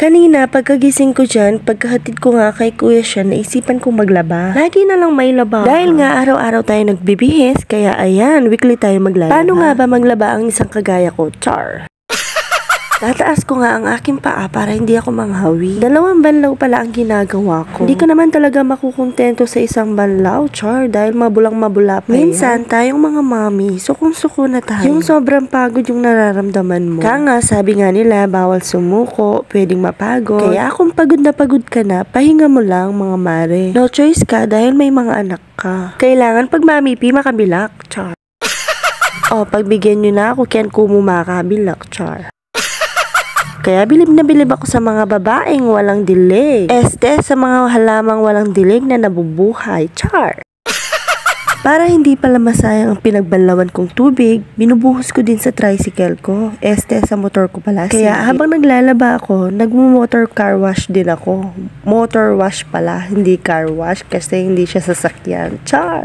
Kanina, pagkagising ko dyan, pagkahatid ko nga kay kuya siya, naisipan kong maglaba. Lagi na lang may laba. Dahil nga araw-araw tayo nagbibihis, kaya ayan, weekly tayo maglalaba. Paano nga ba maglaba ang isang kagaya ko? Char! Tataas ko nga ang aking paa para hindi ako manghawi. 2 banlaw pala ang ginagawa ko. Hindi ka naman talaga makukontento sa isang banlaw, char, dahil mabulang-mabula pa yan. Minsan, tayong mga mami, sukong-suko na tayo. Yung sobrang pagod yung nararamdaman mo. Kaya nga, sabi nga nila, bawal sumuko, pwedeng mapagod. Kaya kung pagod na pagod ka na, pahinga mo lang mga mare. No choice ka dahil may mga anak ka. Kailangan pag mamipi makabilak, char. O, pagbigyan nyo na ako, kyan kumo makabilak, char. Kaya bilib na bilib ako sa mga babaeng walang dilig. Sa mga halamang walang dilig na nabubuhay. Char! Para hindi pala masayang ang pinagbanlawan kong tubig, binubuhos ko din sa tricycle ko. Sa motor ko pala. Kaya habang naglalaba ako, nagmo-motor car wash din ako. Motor wash pala, hindi car wash kasi hindi siya sasakyan. Char!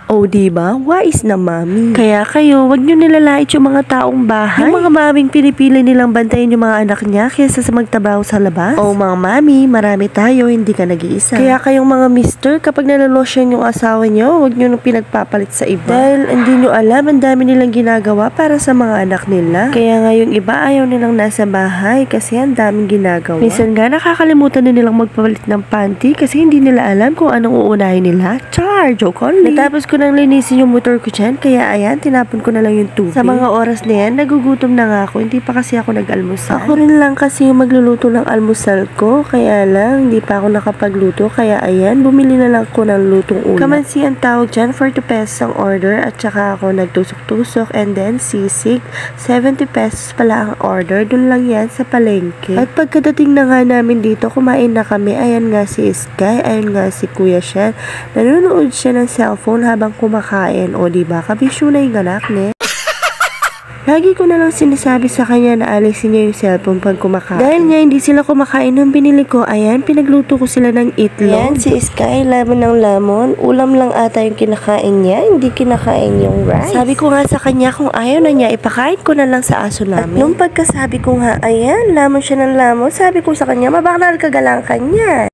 O diba? Wais na mami. Kaya kayo, wag nyo nilalait yung mga taong bahay. Yung mga maming pinipili nilang bantayin yung mga anak niya kaysa sa magtrabaho sa labas. O mga mami, marami tayo, hindi ka nag-iisa. Kaya kayong mga mister, kapag nalalosyon yung asawa nyo, wag nyo nung pinagpapalit sa iba. Dahil hindi nyo alam, ang dami nilang ginagawa para sa mga anak nila. Kaya nga yung iba ayaw nilang nasa bahay kasi ang daming ginagawa. Minsan nga nakakalimutan na nilang magpapalit ng panty kasi hindi nila alam kung anong uunahin nila. Char! Joke only. Natapos ko nang linisin yung motor ko dyan, kaya ayan, tinapon ko na lang yung tubig. Sa mga oras na yan, nagugutom na nga ako, hindi pa kasi ako nag-almusal. Ako rin lang kasi yung magluluto ng almusal ko, kaya lang, hindi pa ako nakapagluto, kaya ayan, bumili na lang ako ng lutong ulam. Kamansi ang tawag dyan, 40 pesos ang order, at saka ako nagtusok-tusok, and then sisig, 70 pesos pala ang order, dun lang yan sa palengke. At pagkadating na nga namin dito, kumain na kami, ayan nga si Sky, ayan nga si Kuya Shen, nanonood siya ng cellphone habang kumakain. O diba, kabisyo na yung anak niya. Lagi ko na lang sinasabi sa kanya na alisin niya yung cellphone pag kumakain. Dahil nga hindi sila kumakain nung binili ko, ayan, pinagluto ko sila ng itlog. Ayan, si Sky, lamon ng lamon. Ulam lang ata yung kinakain niya, hindi kinakain yung rice. Sabi ko nga sa kanya, kung ayaw na niya, ipakain ko na lang sa aso namin. At nung pagkasabi ko nga, ayan, lamon siya ng lamon, sabi ko sa kanya, mabaknal ka galang kanya.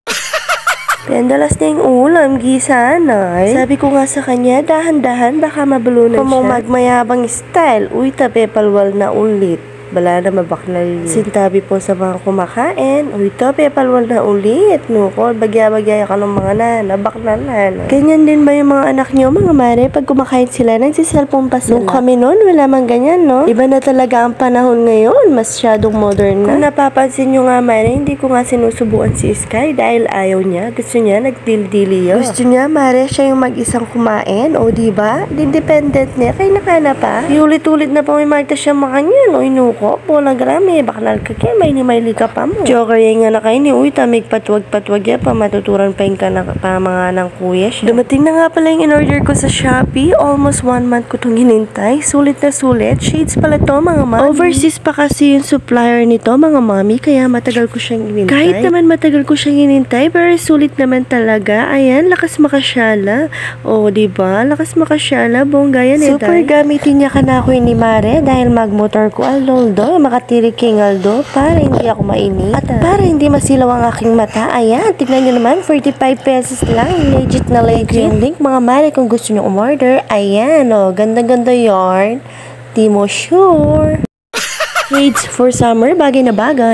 Pendalas na yung ulam, gisa na. Sabi ko nga sa kanya, dahan-dahan, baka mabulunan siya. Kung magmayabang style, uy, tapepalwal na ulit. Bala na mabaknal. Sintabi po sa mga kumakain, uy, tapepalwal na ulit. Nukol, bagya-bagya ka ng mga nabaknalan. Ganyan din ba yung mga anak nyo, mga mare, pag kumakain sila, nagsiselfone pa sila? Nung kami nun, wala man ganyan, no? Iba na talaga ang panahon ngayon, masyadong modern na. Kung napapansin nyo nga, mare, hindi ko nga sinusubuan si Sky dahil ayaw niya. Gusto niya, nagdil-dili yun. Gusto niya, mare, siya yung mag-isang kumain, o diba? Independent niya, kaya nakana pa. Iulit-ulit na pa may magta siya makanyan, o inuko. Bola grame, baknal ka kaya may ka pa mo. Joker yung nga na kayo ni, uy, tamig patwag-patwag ya, pa matuturan pa yung ka na pa mga ng kuya siya. Dumating na nga pala yung in-order ko sa Shopee, almost 1 month ko itong hinintay, sulit na sulit, shades pala to mga mami. Overseas pa kasi yung supplier nito mga mami, kaya matagal ko siyang hinintay. Kahit naman matagal ko siyang hinintay, pero sulit naman talaga, ayan, lakas makasyala. O, diba, lakas makasyala, bongga yan eh. Super gamitin niya ka na ako ni Mare, dahil magmotor ko alol makatirik king Aldo para hindi ako mainit at para hindi masilaw ang aking mata. Ayan, tignan nyo naman, 45 pesos lang, legit na legit. Yung link mga mare kung gusto nyo umorder. Ayan, o, ganda-ganda yarn, di mo sure. Shades for summer, bagay na bagay.